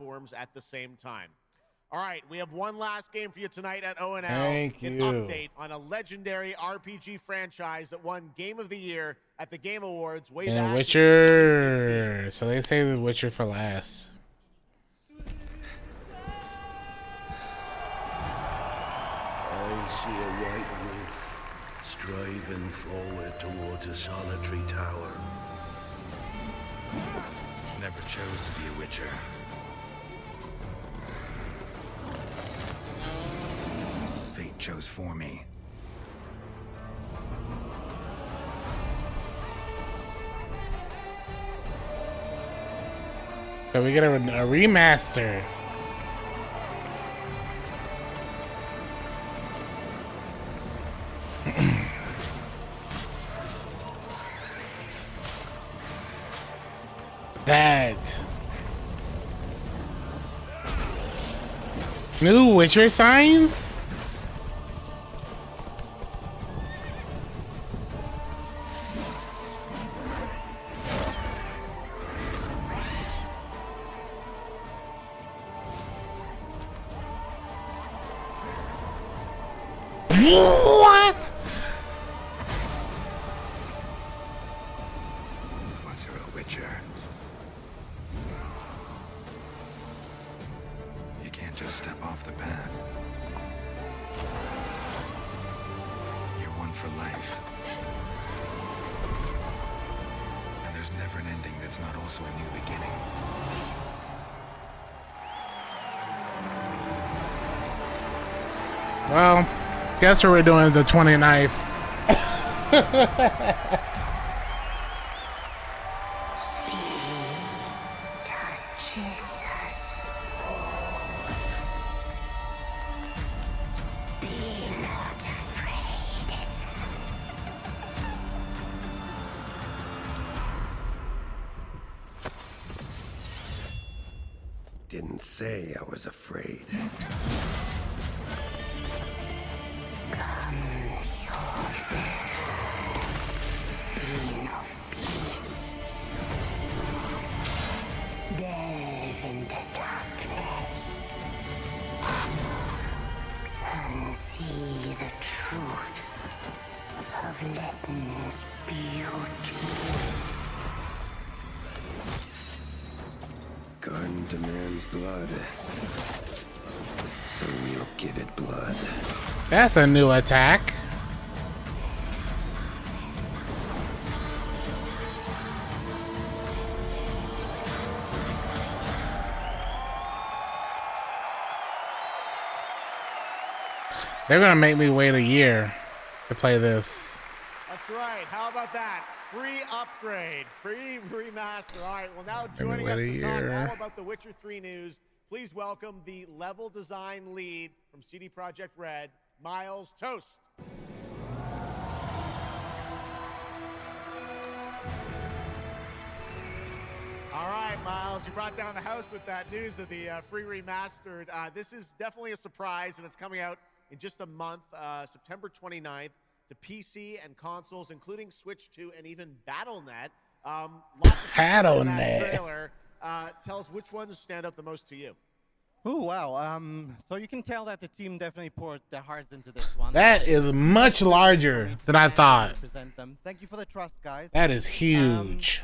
platforms at the same time. All right, we have one last game for you tonight at ONL. Thank you. An update on a legendary RPG franchise that won Game of the Year at the Game Awards way back. Witcher. So they say the Witcher for last. I see a white wolf striving forward towards a solitary tower. Never chose to be a Witcher. Fate chose for me. So we get a remaster. That new Witcher signs? What? Was there a Witcher? You can't just step off the path. You're one for life. And there's never an ending that's not also a new beginning. Well, guess what we're doing the 29th. Touches us. Be not afraid. Didn't say I was afraid. Come, sword. Being of beasts. Delve into darkness. And see the truth of Letton's beauty. Garden demands blood, so we'll give it blood. That's a new attack. They're gonna make me wait a year to play this. That's right. How about that? Free upgrade, free remaster. All right, well, now joining us to talk all about the Witcher 3 news, please welcome the level design lead from CDProjekt Red, Miles Toast. All right, Miles, you brought down the house with that news of the free remastered. This is definitely a surprise, and it's coming out in just a month, September 29th, to PC and consoles, including Switch 2 and even Battle.net. Lots of Battle.net. Trailer. Tell us which ones stand out the most to you. Oh, wow. So you can tell that the team definitely poured their hearts into this one. That is much larger than I thought. Represent them. Thank you for the trust, guys. That is huge.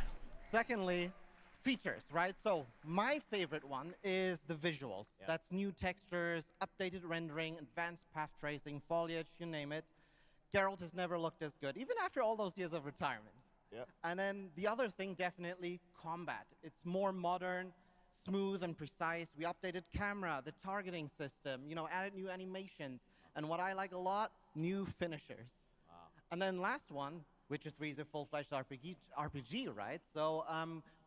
Secondly, features, right? So my favorite one is the visuals. Yeah. That's new textures, updated rendering, advanced path tracing, foliage, you name it. Geralt has never looked as good, even after all those years of retirement. Yep. And then the other thing, definitely combat. It's more modern, smooth and precise. We updated camera, the targeting system, you know, added new animations. And what I like a lot, new finishers. Wow. And then last one, Witcher 3 is a full-fledged RPG, right? So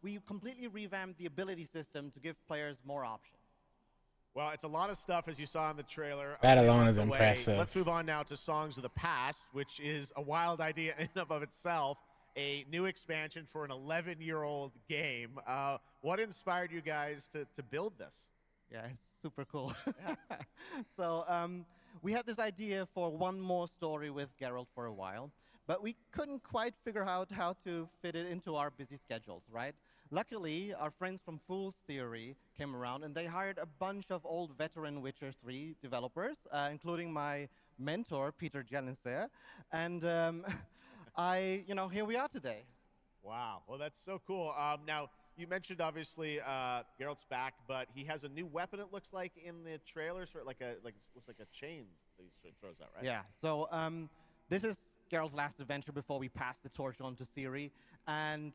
we completely revamped the ability system to give players more options. Well, it's a lot of stuff, as you saw in the trailer. That Okay, alone is the way. impressive. Let's move on now to Songs of the Past, which is a wild idea in and of itself. A new expansion for an 11-year-old game. What inspired you guys to build this? Yeah, it's super cool. So we had this idea for one more story with Geralt for a while. but we couldn't quite figure out how to fit it into our busy schedules, right? Luckily, our friends from Fool's Theory came around and they hired a bunch of old veteran Witcher 3 developers, including my mentor, Peter Jelenser. And here we are today. Wow. Well, that's so cool. Now, you mentioned obviously Geralt's back, but he has a new weapon. It looks like in the trailer, sort of looks like a chain that he sort of throws out, right? Yeah. So this is Geralt's last adventure before we pass the torch on to Ciri, and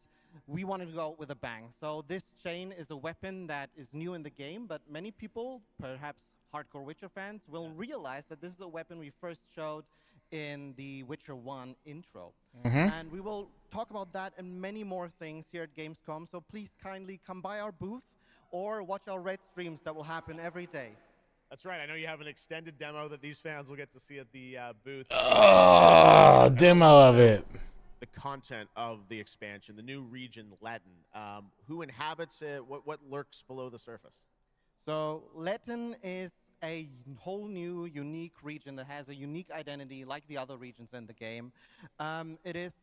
we wanted to go out with a bang. So this chain is a weapon that is new in the game, but many people, perhaps hardcore Witcher fans, will realize that this is a weapon we first showed in the Witcher 1 intro. And we will talk about that and many more things here at Gamescom, so please kindly come by our booth or watch our Red streams that will happen every day. That's right. I know you have an extended demo that these fans will get to see at the booth. Oh, demo of it. The content of the expansion, the new region, Letten. Who inhabits it? What lurks below the surface? So Letten is a whole new, unique region that has a unique identity like the other regions in the game. It is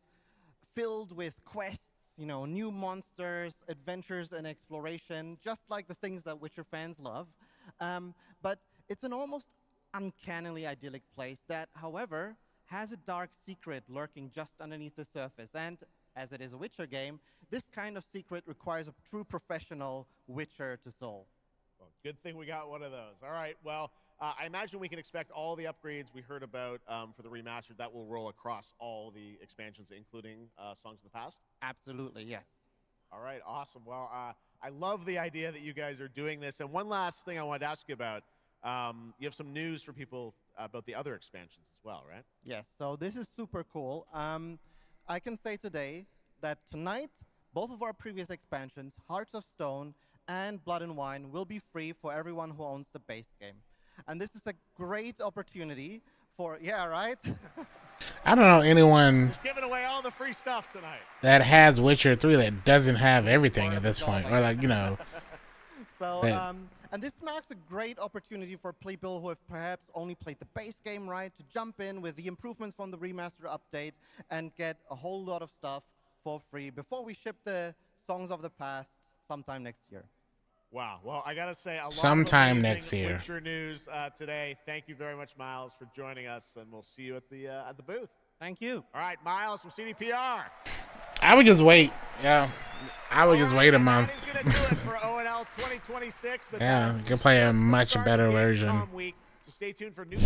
filled with quests, new monsters, adventures, and exploration, just like the things that Witcher fans love. But it's an almost uncannily idyllic place that, however, has a dark secret lurking just underneath the surface. And as it is a Witcher game, this kind of secret requires a true professional Witcher to solve. Well, good thing we got one of those. All right. Well, I imagine we can expect all the upgrades we heard about for the remastered. That will roll across all the expansions, including Songs of the Past? Absolutely, yes. All right. Awesome. Well, I love the idea that you guys are doing this. And one last thing I wanted to ask you about. You have some news for people about the other expansions as well, right? Yes, so this is super cool. I can say today that tonight, both of our previous expansions, Hearts of Stone and Blood and Wine, will be free for everyone who owns the base game. And this is a great opportunity for, yeah, right? I don't know anyone Just giving away all the free stuff tonight. that has Witcher 3 that doesn't have everything at this point. Or So, and this marks a great opportunity for people who have perhaps only played the base game, right, to jump in with the improvements from the remaster update and get a whole lot of stuff for free before we ship the Songs of the Past sometime next year. Wow. Well, I got to say, a lot Sometime of next amazing year. Witcher news today. Thank you very much, Miles, for joining us, and we'll see you at the booth. Thank you. All right, Miles from CDPR. I would just wait. Yeah. I would just wait a month. That is going to do it for ONL 2026. But Yeah, that's you can play a just the much start of better Gamescom version. Week, so stay tuned for new.